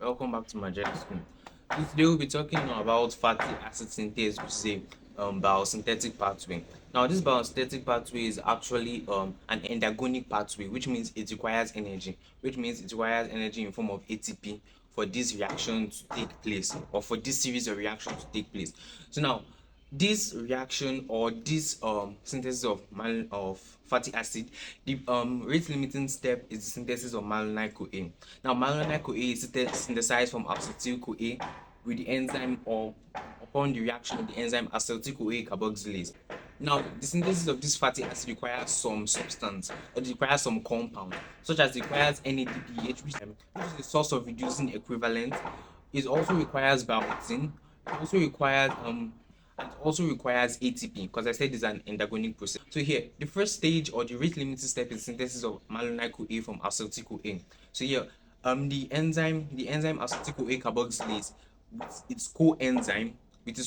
Welcome back to my journey school. So today we'll be talking about fatty acid synthase, which is a biosynthetic pathway. Now, this biosynthetic pathway is actually an endogenic pathway, which means it requires energy, in form of ATP for this reaction to take place, or for this series of reactions to take place. So now, this reaction or this synthesis of fatty acid, the rate limiting step is the synthesis of malonyl CoA. Now malonyl CoA is synthesized from acetyl CoA with the enzyme, or upon the reaction of the enzyme acetyl CoA carboxylase. Now the synthesis of this fatty acid requires some substance, or it requires some compound, such as it requires NADPH, which is the source of reducing equivalent. It also requires biotin. It also requires ATP, because I said it's an endogenic process. So here, the first stage or the rate limiting step is synthesis of malonyl CoA from acetyl CoA. So here, the enzyme acetyl CoA carboxylase with its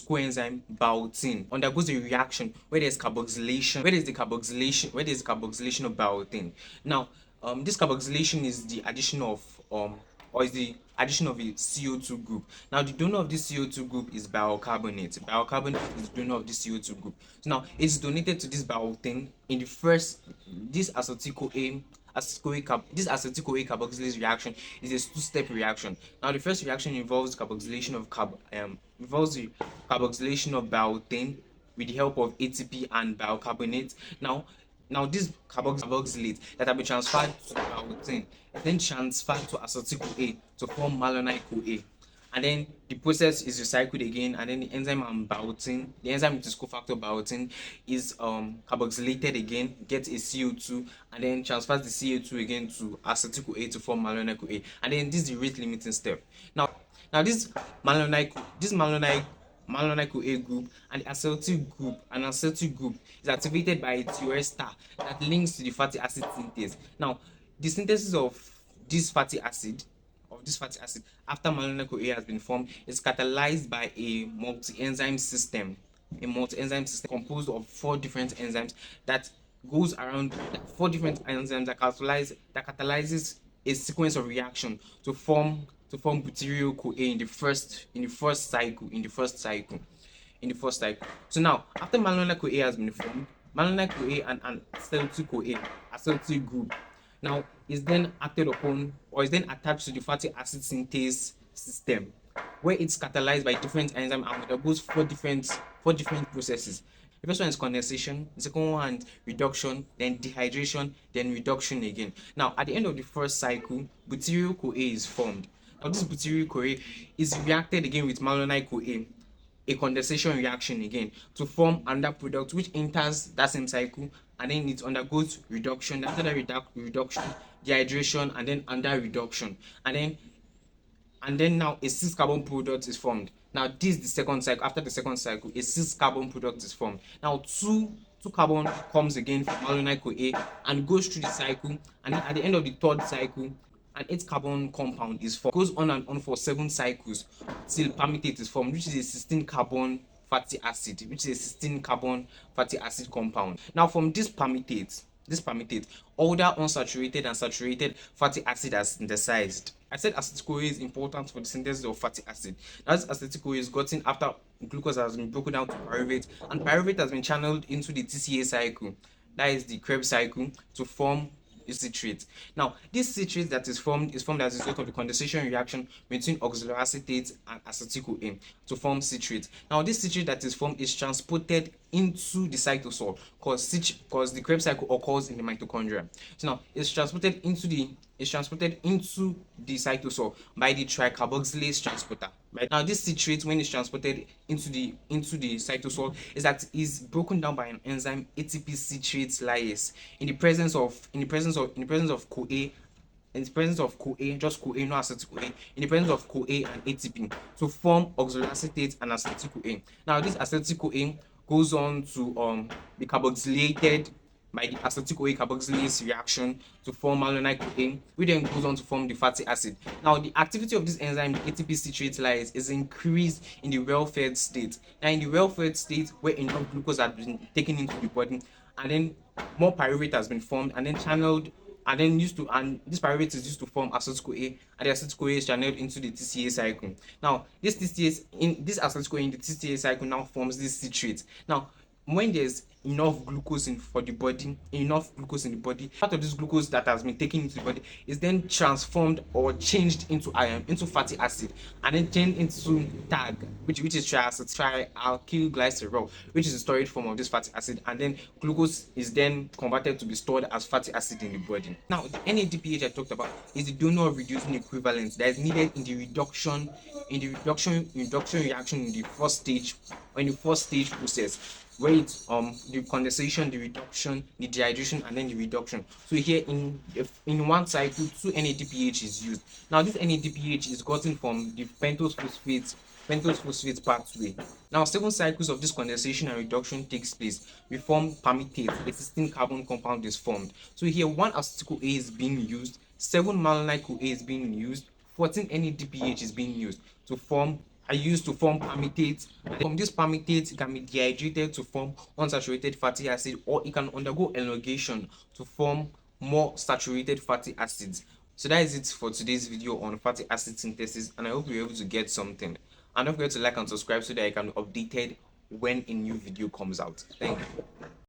coenzyme biotin undergoes a reaction where there's carboxylation. Where there's carboxylation of biotin. Now, this carboxylation is the addition of a CO2 group. Now, the donor of this CO2 group is bicarbonate. Bicarbonate is the donor of this CO2 group. So now it's donated to this biotin in the first. This acetyl CoA carboxylase reaction is a two-step reaction. Now, the first reaction involves carboxylation of biotin with the help of ATP and bicarbonate. Now this carboxylate that have been transferred to biotin is then transferred to acetyl CoA to form malonyl CoA. And then the process is recycled again, and then the enzyme with its cofactor biotin is carboxylated again, gets a CO2, and then transfers the CO2 again to acetyl CoA to form malonyl CoA. And then this is the rate limiting step. Now this malonyl CoA group and the acetyl group is activated by a TOS star that links to the fatty acid synthase. Now, the synthesis of this fatty acid after malonyl CoA has been formed is catalyzed by a multi-enzyme system composed of four different enzymes that catalyzes a sequence of reaction to form butyryl CoA in the first cycle. So now, after malonyl CoA has been formed, malonyl CoA and acetyl group now is then acted upon, or is then attached to the fatty acid synthase system, where it's catalyzed by different enzymes and undergoes four different processes. The first one is condensation, the second one reduction, then dehydration, then reduction again. Now, at the end of the first cycle, butyryl CoA is formed. Now, this butyryl CoA is reacted again with malonyl CoA, a condensation reaction again, to form another product which enters that same cycle, and then it undergoes reduction. After that reduction, dehydration, and then under reduction, and then now a 6-carbon product is formed. Now this is the second cycle. After the second cycle, a 6-carbon product is formed. Now two carbon comes again from malonyl CoA and goes through the cycle, and then at the end of the third cycle, an 8-carbon compound is formed. It goes on and on for 7 cycles till palmitate is formed, which is a 16-carbon fatty acid, compound. Now from this palmitate, older unsaturated and saturated fatty acid are synthesized. I said acetyl CoA is important for the synthesis of fatty acid. Now this acetyl CoA is gotten after glucose has been broken down to pyruvate, and pyruvate has been channeled into the TCA cycle, that is the Krebs cycle, to form citrate. Now, this citrate that is formed as a result of the condensation reaction between oxaloacetate and acetyl CoA to form citrate. Now, this citrate that is formed is transported into the cytosol, because the Krebs cycle occurs in the mitochondria. So now it's transported into the cytosol by the tricarboxylase transporter. Right now, this citrate, when it's transported into the cytosol, is broken down by an enzyme, ATP citrate lyase, in the presence of CoA. In the presence of CoA, just CoA, not acetyl CoA, in the presence of CoA and ATP to form oxaloacetate and acetyl CoA. Now, this acetyl CoA goes on to be carboxylated by the acetyl CoA carboxylase reaction to form malonyl CoA, which then goes on to form the fatty acid. Now, the activity of this enzyme, the ATP citrate lyase, is increased in the well-fed state. Now, in the well-fed state, where enough glucose has been taken into the body, and then more pyruvate has been formed and then channeled and this pyruvate is used to form acetyl CoA, and the acetyl CoA is channeled into the TCA cycle. Now this acetyl CoA in the TCA cycle now forms this citrate. Now when there's enough glucose in the body, part of this glucose that has been taken into the body is then transformed or changed into fatty acid, and then turned into TAG, which is trialkylglycerol, which is the storage form of this fatty acid, and then glucose is then converted to be stored as fatty acid in the body. Now the NADPH I talked about is the donor reducing equivalent that is needed in the reduction reaction in the first stage, or in the first stage process, where it's the condensation, the reduction, the dehydration, and then the reduction. So here in one cycle, 2 NADPH is used. Now this NADPH is gotten from the pentose phosphate pathway. Now 7 cycles of this condensation and reduction takes place. We form palmitate, a 16 carbon compound is formed. So here 1 acetyl CoA is being used, 7 malonyl CoA is being used, 14 NADPH is being used to form palmitate. And from this palmitate, it can be dehydrated to form unsaturated fatty acid, or it can undergo elongation to form more saturated fatty acids. So that is it for today's video on fatty acid synthesis, and I hope you're able to get something. And don't forget to like and subscribe so that you can be updated when a new video comes out. Thank you.